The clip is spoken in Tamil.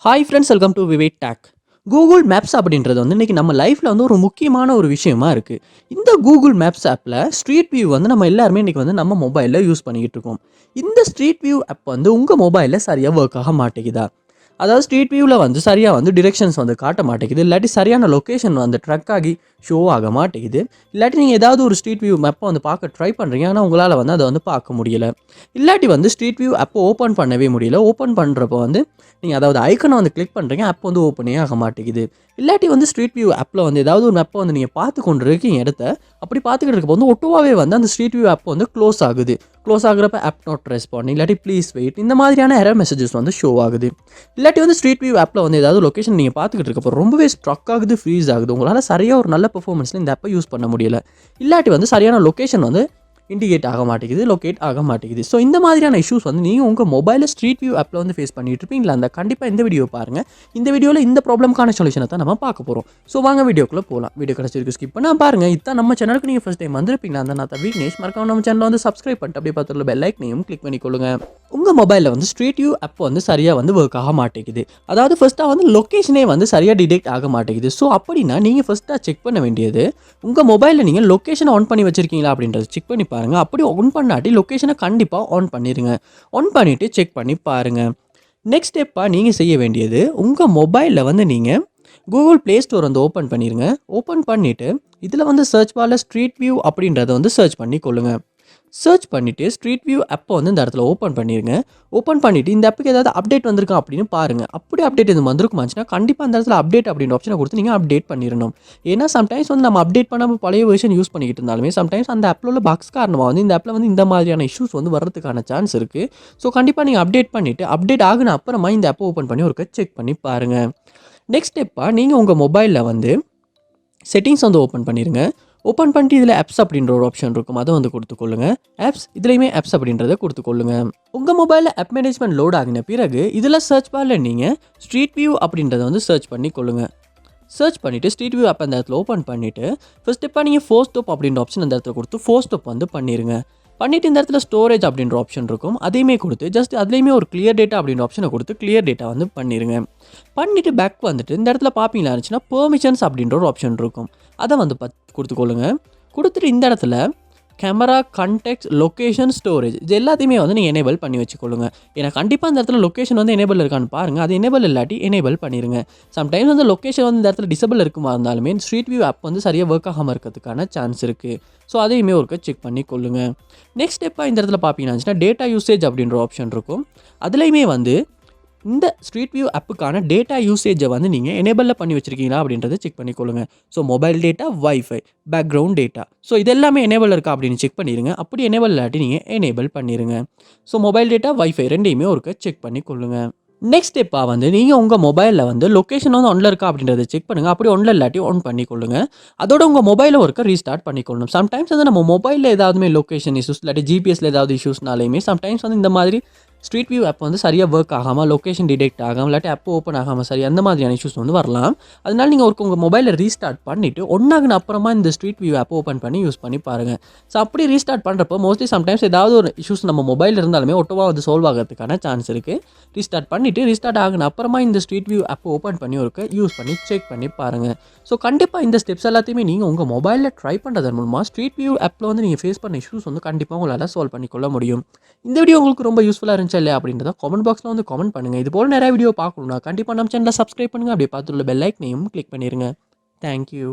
Hi friends, welcome to VividTech. Google maps அப்படின்றது வந்து இன்றைக்கி நம்ம லைஃப்பில் வந்து ஒரு முக்கியமான ஒரு விஷயமா இருக்குது. இந்த கூகுள் மேப்ஸ் ஆப்பில் ஸ்ட்ரீட் வியூ வந்து நம்ம எல்லாருமே இன்றைக்கி வந்து நம்ம மொபைலில் யூஸ் பண்ணிக்கிட்டு இருக்கோம். இந்த ஸ்ட்ரீட் வியூ ஆப் வந்து உங்கள் மொபைலில் சரியாக ஒர்க் ஆக மாட்டேங்குதா? அதாவது ஸ்ட்ரீட் வியூவில் வந்து சரியாக வந்து டிரெக்ஷன்ஸ் வந்து காட்ட மாட்டேங்குது, இல்லாட்டி சரியான லொக்கேஷன் வந்து ட்ரக் ஆகி ஷோ ஆக மாட்டேங்குது, இல்லாட்டி நீங்கள் ஏதாவது ஒரு ஸ்ட்ரீட் வியூ மேப்பை வந்து பார்க்க ட்ரை பண்ணுறீங்க, ஆனால் உங்களால் வந்து அதை வந்து பார்க்க முடியலை, இல்லாட்டி வந்து ஸ்ட்ரீட் வியூ ஆப்பை ஓப்பன் பண்ணவே முடியல. ஓப்பன் பண்ணுறப்போ வந்து நீங்கள் அதாவது ஐக்கனை வந்து கிளிக் பண்ணுறீங்க, ஆப் வந்து ஓப்பனே ஆக மாட்டேங்குது. இல்லாட்டி வந்து ஸ்ட்ரீட் வியூ ஆப்பில் வந்து ஏதாவது ஒரு மேப்பை வந்து நீங்கள் பார்த்து கொண்டு இருக்கீங்க இடத்த, அப்படி பார்த்துக்கிட்டு இருக்கப்போ வந்து ஒட்டுவாவே வந்து அந்த ஸ்ட்ரீட் வியூ ஆப் வந்து க்ளோஸ் ஆகுது. க்ளோஸ் ஆகுறப்ப ஆப் நாட் ரெஸ்பாண்ட், இல்லாட்டி ப்ளீஸ் வெயிட், இந்த மாதிரியான எரர் மெசேஜஸ் வந்து ஷோ ஆகுது. இல்லாட்டி வந்து ஸ்ட்ரீட் வியூ ஆப்பில் வந்து ஏதாவது லொக்கேஷன் நீங்கள் பார்த்துக்கிட்டு இருக்கப்போ ரொம்பவே ஸ்ட்ரக் ஆகுது, ஃப்ரீஸ் ஆகுது, உங்களால் சரியாக ஒரு நல்ல பெர்ஃபார்மன்ஸில் இந்த ஆப்பை யூஸ் பண்ண முடியல. இல்லாட்டி வந்து சரியான லொக்கேஷன் வந்து இண்டிகேட் ஆக மாட்டேங்குது, லொக்கேட் ஆக மாட்டேங்குது. ஸோ இந்த மாதிரியான இஷ்யூஸ் வந்து நீங்கள் உங்கள் மொபைலில் ஸ்ட்ரீட் வியூ ஆப்பில் வந்து ஃபேஸ் பண்ணிட்டு இருப்பீங்களா? அந்த கண்டிப்பாக இந்த வீடியோ பாருங்கள். இந்த வீடியோவில் இந்த ப்ராப்ளம்க்கான சொல்யூஷனை தான் நம்ம பார்க்க போகிறோம். ஸோ வாங்க வீடியோக்குள்ளே போகலாம். வீடியோ கடைசிக்கு ஸ்கிப் பண்ணால் பாருங்கள். இதுதான் நம்ம சேனலுக்கு நீங்கள் ஃபஸ்ட் டைம் வந்திருப்பீங்களா? அந்த நான் விக்னேஷ், மறக்காம நம்ம சேனலை வந்து சப்ஸ்கிரைப் பண்ணிட்டு அப்படியே பார்த்துள்ள பெல் ஐக்கனையும் கிளிக் பண்ணிக்கொள்ளுங்க. உங்கள் மொபைலில் வந்து ஸ்ட்ரீட் வியூ ஆப் வந்து சரியாக வந்து ஒர்க் ஆக மாட்டேங்குது. அதாவது ஃபஸ்ட்டாக வந்து லொக்கேஷனே வந்து சரியாக டிடெக்ட் ஆக மாட்டேங்குது. ஸோ அப்படின்னா நீங்கள் ஃபஸ்ட்டாக செக் பண்ண வேண்டியது, உங்கள் மொபைலில் நீங்கள் லொக்கேஷனை ஆன் பண்ணி வச்சுருக்கீங்களா அப்படின்றத செக் பண்ணி பாருங்கள். அப்படி ஆன் பண்ணாட்டி லொக்கேஷனை கண்டிப்பாக ஆன் பண்ணிடுங்க. ஆன் பண்ணிவிட்டு செக் பண்ணி பாருங்கள். நெக்ஸ்ட் ஸ்டெப்பாக நீங்கள் செய்ய வேண்டியது, உங்கள் மொபைலில் வந்து நீங்கள் கூகுள் ப்ளே ஸ்டோர் வந்து ஓப்பன் பண்ணிடுங்க. ஓப்பன் பண்ணிவிட்டு இதில் வந்து சர்ச் பாரில் ஸ்ட்ரீட் வியூ அப்படின்றத வந்து சர்ச் பண்ணி கொள்ளுங்கள். சர்ச் பண்ணிவிட்டு ஸ்ட்ரீட் வியூ ஆப்பை வந்து இந்த இடத்துல ஓப்பன் பண்ணிடுங்க. ஓப்பன் பண்ணிவிட்டு இந்த ஆப்புக்கு ஏதாவது அப்டேட் வந்திருக்கா அப்படின்னு பாருங்கள். அப்படி அப்டேட் எதுவும் வந்திருக்குமாச்சுன்னா கண்டிப்பாக அந்த இடத்துல அப்டேட் அப்படின்ற ஆப்ஷனை கொடுத்து நீங்கள் அப்டேட் பண்ணிடணும். ஏன்னா சம்டைம்ஸ் வந்து நம்ம அப்டேட் பண்ணாமல் பழைய வெர்ஷன் யூஸ் பண்ணிக்கிட்டு இருந்தாலுமே சம்டைம்ஸ் அந்த ஆப்பில் உள்ள பக்ஸ் காரணமாக வந்து இந்த ஆப்பில் வந்து இந்த மாதிரியான இஷ்யூஸ் வந்து வர்றதுக்கான சான்ஸ் இருக்குது. ஸோ கண்டிப்பாக நீங்கள் அப்டேட் பண்ணிவிட்டு அப்டேட் ஆகுன அப்புறமா இந்த ஆப்பை ஓப்பன் பண்ணி ஒரு செக் பண்ணி பாருங்கள். நெக்ஸ்ட் ஸ்டெப்பாக நீங்கள் உங்கள் மொபைலில் வந்து செட்டிங்ஸ் வந்து ஓப்பன் பண்ணிடுங்க. ஓப்பன் பண்ணிட்டு இதில் ஆப்ஸ் அப்படின்ற ஒரு ஆப்ஷன் இருக்கும், அதை வந்து கொடுத்துக்கொள்ளுங்க. ஆப்ஸ் இதுலேயுமே ஆப்ஸ் அப்படின்றத கொடுத்துக்கொள்ளுங்க. உங்கள் மொபைலில் ஆப் மேனேஜ்மெண்ட் லோட் ஆகின பிறகு இதில் சர்ச் பாரில் நீங்கள் ஸ்ட்ரீட் வியூ அப்படின்றத வந்து சர்ச் பண்ணி கொள்ளுங்க. சர்ச் பண்ணிவிட்டு ஸ்ட்ரீட் வியூ ஆப் அந்த இடத்துல ஓப்பன் பண்ணிவிட்டு ஃபர்ஸ்ட் ஸ்டெப்பாக நீங்கள் ஃபோர் ஸ்டாப் அப்படின்ற ஆப்ஷன் அந்த இடத்துல கொடுத்து ஃபோர் ஸ்டாப் வந்து பண்ணிடுங்க. பண்ணிவிட்டு இந்த இடத்துல ஸ்டோரேஜ் அப்படின்ற ஆப்ஷன் இருக்கும், அதையுமே கொடுத்து ஜஸ்ட் அதுலேயுமே ஒரு கிளியர் டேட்டா அப்படின்ற ஆப்ஷனை கொடுத்து கிளியர் டேட்டா வந்து பண்ணிடுங்க. பண்ணிவிட்டு பேக் வந்துட்டு இந்த இடத்துல பார்ப்பீங்களா இருந்துச்சுன்னா பெர்மிஷன்ஸ் அப்படின்ற ஒரு ஆப்ஷன் இருக்கும், அதை வந்து கொடுத்துக்கொள்ளுங்க. கொடுத்துட்டு இந்த இடத்துல கேமரா, கான்டெக்ட், லொக்கேஷன், ஸ்டோரேஜ் இது எல்லாத்தையுமே வந்து நீங்கள் எனேபிள் பண்ணி வச்சுக்கொள்ளுங்க. ஏன்னா கண்டிப்பாக இந்த இடத்துல லொக்கேஷன் வந்து எனேபிள் இருக்கான்னு பாருங்கள். அது எனேபிள் இல்லாட்டி எனேபிள் பண்ணிடுங்க. சம்டைம்ஸ் வந்து லொக்கேஷன் வந்து இந்த இடத்துல டிசபிள் இருக்குமா இருந்தாலுமே ஸ்ட்ரீட் வியூ ஆப் வந்து சரியாக ஒர்க் ஆகாமல் இருக்கிறதுக்கான சான்ஸ் இருக்குது. ஸோ அதையுமே ஒருக்க செக் பண்ணி கொள்ளுங்க. நெக்ஸ்ட் ஸ்டெப்பாக இந்த இடத்துல பார்த்தீங்கன்னா டேட்டா யூசேஜ் அப்படின்ற ஆப்ஷன் இருக்கும், அதுலேயுமே வந்து இந்த ஸ்ட்ரீட் வியூ ஆப்புக்கான டேட்டா யூசேஜை வந்து நீங்கள் எனேபிளில் பண்ணி வச்சுருக்கீங்களா அப்படின்றத செக் பண்ணிக்கொள்ளுங்க. So mobile data, wifi, background data, so இதெல்லாமே எனேபிள் இருக்கா அப்படின்னு செக் பண்ணிடுங்க. அப்படி எனேபிள் இல்லாட்டி நீங்கள் எனேபிள் பண்ணிடுங்க. ஸோ மொபைல் டேட்டா, வைஃபை ரெண்டையுமே ஒருக்க செக் பண்ணி கொள்ளுங்க. நெக்ஸ்ட் ஸ்டெப்பாக வந்து நீங்கள் உங்கள் மொபைலில் வந்து லொக்கேஷன் வந்து ஒன்றில் இருக்கா அப்படின்றத செக் பண்ணுங்கள். அப்படி ஒன்றில் இல்லாட்டி ஆன் பண்ணிக்கொள்ளுங்க. அதோட உங்கள் மொபைலை ஒருக்க ரீஸ்டார்ட் பண்ணிக்கொள்ளணும். சம்டைம்ஸ் வந்து நம்ம மொபைலில் ஏதாவது லொக்கேஷன் இஷ்யூஸ் இல்லாட்டி ஜிபிஎஸ்ல ஏதாவது இஷ்யூஸ்னாலையுமே சம்டைம்ஸ் வந்து இந்த மாதிரி ஸ்ட்ரீட் வியூ ஆப் வந்து சரியாக ஒர்க் ஆகாமல், லொக்கேஷன் டிடெக்ட் ஆகாமல், இல்லாட்டி ஆப் ஓப்பன் ஆகாமல் சரி அந்த மாதிரியான இஷ்யூஸ் வந்து வரலாம். அதனால் நீங்கள் உங்கள் மொபைலில் ரீஸ்டார்ட் பண்ணிவிட்டு ஒன்றாகுன அப்புறமா இந்த ஸ்ட்ரீட் வியூ ஆப் ஓப்பன் பண்ணி யூஸ் பண்ணி பாருங்கள். ஸோ அப்படி ரீஸ்டார்ட் பண்ணுறப்போ மோஸ்ட்லி சம்டைம்ஸ் ஏதாவது ஒரு இஷ்யூஸ் நம்ம மொபைலில் இருந்தாலுமே ஒட்டவாக வந்து சால்வ் ஆகிறதுக்கான சான்ஸ் இருக்குது. ரீஸ்டார்ட் பண்ணிவிட்டு ரீஸ்டார்ட் ஆகின அப்புறமா இந்த ஸ்ட்ரீட் வியூ ஆப் ஓப்பன் பண்ணி யூஸ் பண்ணி செக் பண்ணி பாருங்கள். ஸோ கண்டிப்பாக இந்த ஸ்டெப்ஸ் எல்லாத்தையுமே நீங்கள் உங்கள் மொபைலில் ட்ரை பண்ணுறதன் மூலமாக ஸ்ட்ரீட் வியூ ஆப்பில் வந்து நீங்கள் ஃபேஸ் பண்ண இஷ்யூஸ் வந்து கண்டிப்பாக உங்களால் சால்வ் பண்ணிக்கொள்ள முடியும். இந்த வீடியோ உங்களுக்கு ரொம்ப யூஸ்ஃபுல்லாக இருந்துச்சா இல்லையா அப்படின்றத கமெண்ட் பாக்ஸில் வந்து கமெண்ட் பண்ணுங்கள். இது போல் நிறைய வீடியோ பார்க்கணும்னா கண்டிப்பாக நம்ம சேனலை சப்ஸ்கிரைப் பண்ணுங்கள். அப்படியே பார்த்துள்ள பெல் ஐக்கனையும் கிளிக் பண்ணிடுங்க. தேங்க்யூ.